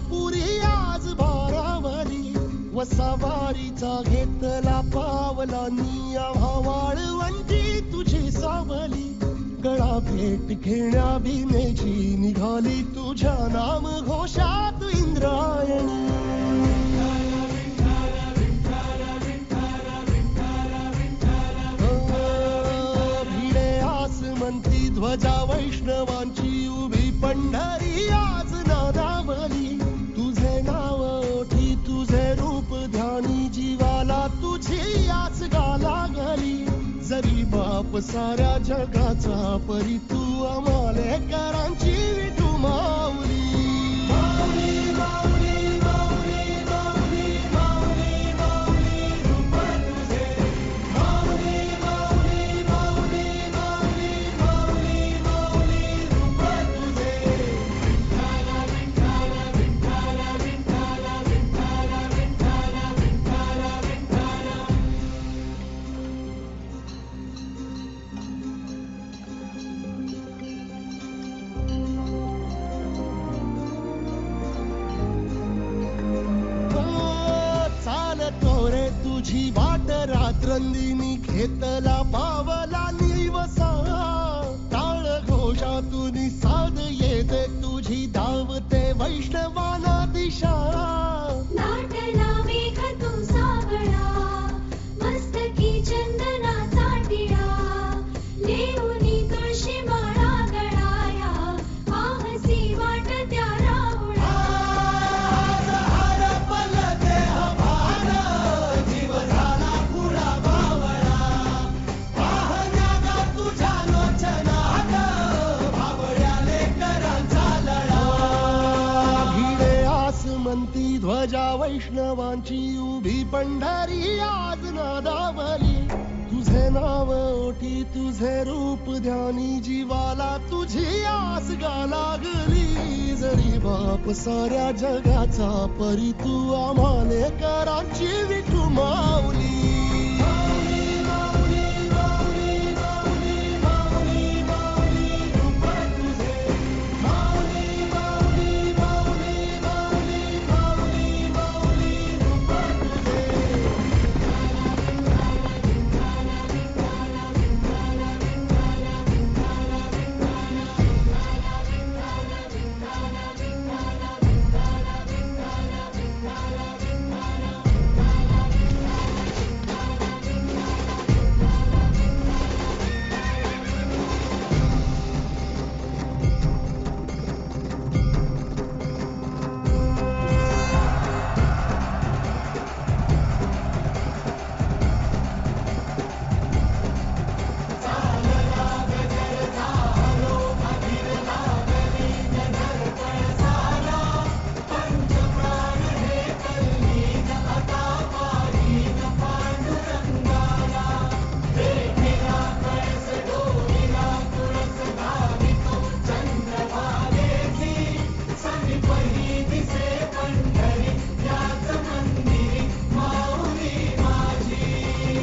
पुरी आज भारावली वसावारीचा घेतला पावला निया वाळवंटी तुझी सावली गळा भेट घेण्या भीमेची निघाली तुझ्या नाम घोषात इंद्रायणी भिडे आसमंती ध्वजा वैष्णवांची उभी पंढरी आज नादावली तुझे नाव ओठी तुझे रूप ध्यानी जीवाला तुझी आस गाला गली जरी बाप साऱ्या जगाचा परी तू अमालेकरांची विठू माऊली माऊली माऊली माऊली माऊली माऊली माऊली रूप तुझे माऊली माऊली माऊली माऊली माऊली माऊली रूप तुझे विठ्ठला विठ्ठला विठ्ठला विठ्ठला विठ्ठला विठ्ठला विठ्ठला विठ्ठला चालतो रे तुझी वाट रात्रंदिनी घेतला पावला निवसा टाळ घोषातून साध येते तुझी धावते वैष्णवाना दिशा नाटला मेघ तू सावळा मस्तकी चंदनाचा टिळा लेऊनी तुळशी माळा गळाया आहसी वाट त्या राहुळा म्हणती ध्वजा वैष्णवांची उभी पंढरी आज नादावली तुझे नाव ओठी तुझे रूप ध्यानी जीवाला तुझी आस गा लागली जरी बाप साऱ्या जगाचा परी तू अमालेकरांची विठू माऊली माऊली माऊली माऊली माऊली माऊली माऊली रूप तुझे माऊली माऊली माऊली माऊली माऊली माऊली रूप तुझे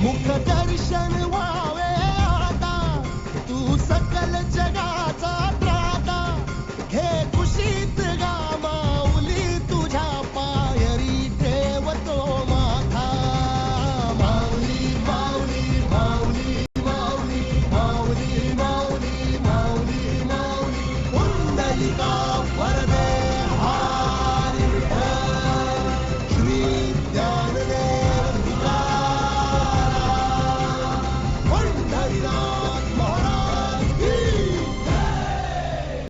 मुख दर्शन व्हावे आता तू सकल जगाचा त्राता हे कुशीत गा माऊली तुझ्या पायरी ठेवतो माथा माऊली माऊली माऊली माऊली माऊली माऊली माऊली माऊली पुंडलिका